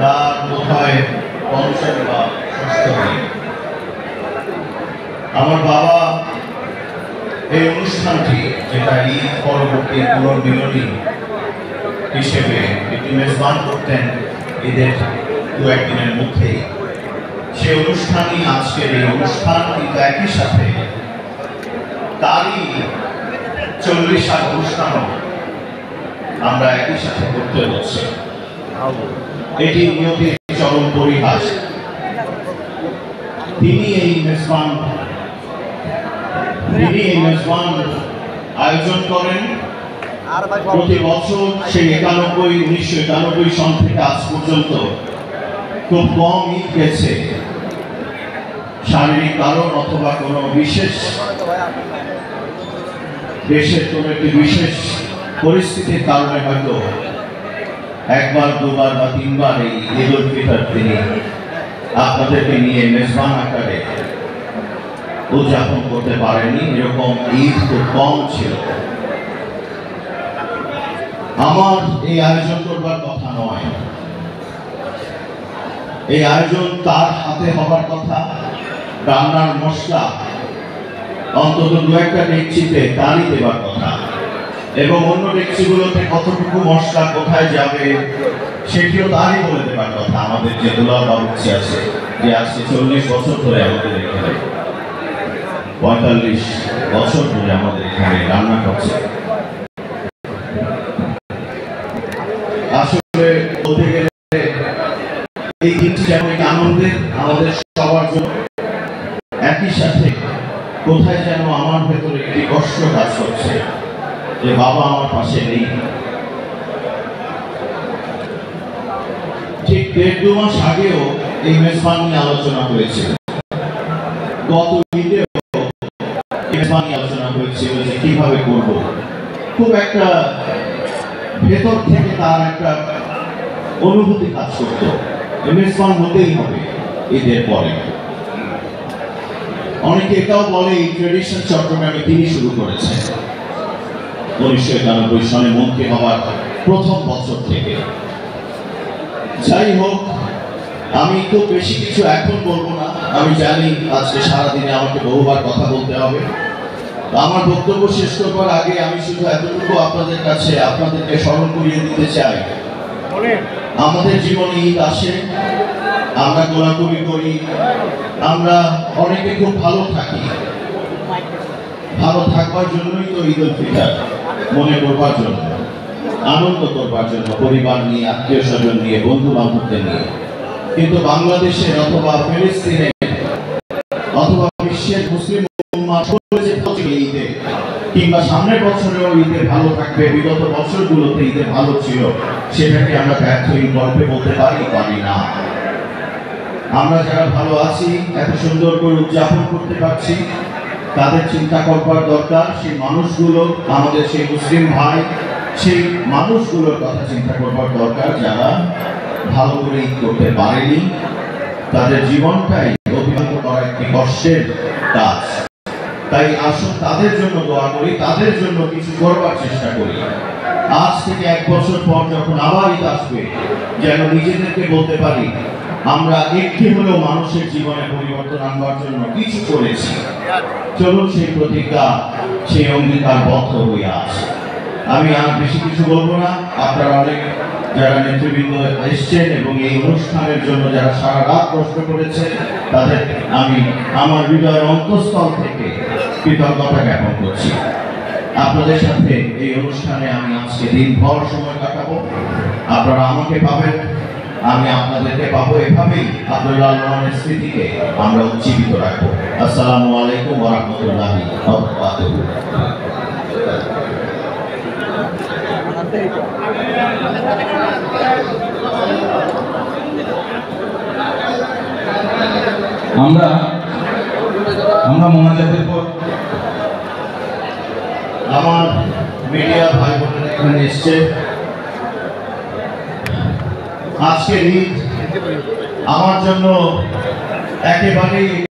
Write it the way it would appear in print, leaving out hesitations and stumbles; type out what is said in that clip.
তার কোথায় পঞ্চম বা ষষ্ঠ দিন। আমার বাবা এই অনুষ্ঠানটি, যেটা ঈদ পরবর্তী পুনর্মিলনী হিসেবে একটি মেজবান করতেন ঈদের দু একদিনের মধ্যেই, সেই অনুষ্ঠানই আজকের এই অনুষ্ঠান। কিন্তু একই সাথে তারই 40 অনুষ্ঠানও আমরা একই সাথে করতে হচ্ছে। এটি নিয়তির চরম পরিহাস। তিনি এই মেজবান আয়োজন করেন প্রতি বছর। সেই 1991 সন থেকে আজ পর্যন্ত খুব কম ঈদ গেছে শারীরিক কারণ অথবা কোনো বিশেষ দেশের কোনো একটি বিশেষ পরিস্থিতির কারণে হয়তো একবার, দুবার বা তিনবার এই ঈদ উল ফিতর তিনি আপনাদেরকে নিয়ে মেজবান আকারে উদযাপন করতে পারেনি। এরকম ঈদ খুব কম ছিল। আমার এই আয়োজন করবার কথা নয়, এই আয়োজন তার হাতে হবার কথা। রান্নার মশলা অন্তত দু একটা ডেকচিতে তারই দেবার কথা, এবং অন্য ডেকচিগুলোতে কতটুকু মশলা কোথায় যাবে সেটিও তারই বলে দেবার কথা। আমাদের যে দুলাল বাবুর্চি আছে, যে আজকে 40 বছর ধরে আমাদের এখানে, 45 বছর ধরে আমাদের এখানে রান্না করছে। আসলে বলতে গেলে এই দিনটি যেমন আনন্দের আমাদের সবার জন্য, একই সাথে কোথায় যেন আমার ভেতরে একটি কষ্ট কাজ করছে যে বাবা আমার পাশে নেই। ঠিক 1.5-2 মাস আগেও এই মেজবান নিয়ে আলোচনা হয়েছিল। গত ঈদেও মেজবান নিয়ে আলোচনা হয়েছিল যে কিভাবে করব। খুব একটা ভেতর থেকে তার একটা অনুভূতি কাজ করতো, মেজবান হতেই হবে ঈদের পরে। অনেকে এটাও বলে এই ট্রেডিশন চট্টগ্রামে তিনি শুরু করেছেন 1991 সনে মন্ত্রী হওয়ার প্রথম বছর থেকে। যাই হোক, আমি খুব বেশি কিছু এখন বলবো না। আমি জানি আজকে সারাদিনে আমাকে বহুবার কথা বলতে হবে। আমার বক্তব্য শেষ করবার আগে আমি শুধু এতটুকু আপনাদের কাছে আপনাদেরকে স্মরণ করিয়ে দিতে চাই, আমাদের জীবনে ঈদ আসে, আমরা গোলাগুলি করি, আমরা অনেকে খুব ভালো থাকি। ভালো থাকবার জন্যই তো ঈদ উল ফিতর, মনে করবার জন্য, আনন্দ করবার জন্য, পরিবার নিয়ে, আত্মীয় স্বজন নিয়ে, বন্ধু বান্ধবদের নিয়ে। কিন্তু বাংলাদেশের অথবা ফিলিস্তিনের অথবা বিশ্বের মুসলিম ঈদে কিংবা সামনের বছরেও ঈদে ভালো থাকবে, বিগত বছরগুলোতে ঈদে ভালো ছিল, সেটাকে আমরা ব্যর্থহীন গল্পে বলতে পারি না। আমরা যারা ভালো আছি, এত সুন্দর করে উদযাপন করতে পারছি, তাদের চিন্তা করবার দরকার। সেই মানুষগুলো, আমাদের সেই মুসলিম ভাই, সেই মানুষগুলোর কথা চিন্তা করবার দরকার যারা ভালো করে ঈদ করতে পারেনি। তাদের জীবনটাই অতিবাহিত করা একটি কষ্টের কাজ। তাই আসুন তাদের জন্য দোয়া করি, তাদের জন্য কিছু করবার চেষ্টা করি। আজ থেকে 1 বছর পর যখন আবার ঈদ আসবে, যেন নিজেদেরকে বলতে পারি আমরা একটি হলেও মানুষের জীবনে পরিবর্তন আনবার জন্য কিছু করেছি। চলুন সেই প্রতিজ্ঞা, সেই অঙ্গীকারবদ্ধ হয়ে আছে। আমি আর বেশি কিছু বলবো না। আপনারা অনেক যারা নেতৃবৃন্দ এসছেন এবং এই অনুষ্ঠানের জন্য যারা সারা রাত কষ্ট করেছে, তাদের আমি আমার হৃদয়ের অন্তঃস্থল থেকে কৃতজ্ঞতা জ্ঞাপন করছি। আপনাদের সাথে এই অনুষ্ঠানে আমি আজকে দিনভর সময় কাটাবো। আপনারা আমাকে পাবেন, আমি আপনাদেরকে পাবো। এভাবেই আব্দুল্লাহ রহমানের স্মৃতিকে আমরা উজ্জীবিত রাখবো। আসসালামু আলাইকুম ওয়া রাহমাতুল্লাহি ওয়া বারাকাতুহু। আমরা মোনাজাতের পর আমার মিডিয়া ভাই বোনেরা এখানে এসছে। আজকের ঈদ আমার জন্য একেবারেই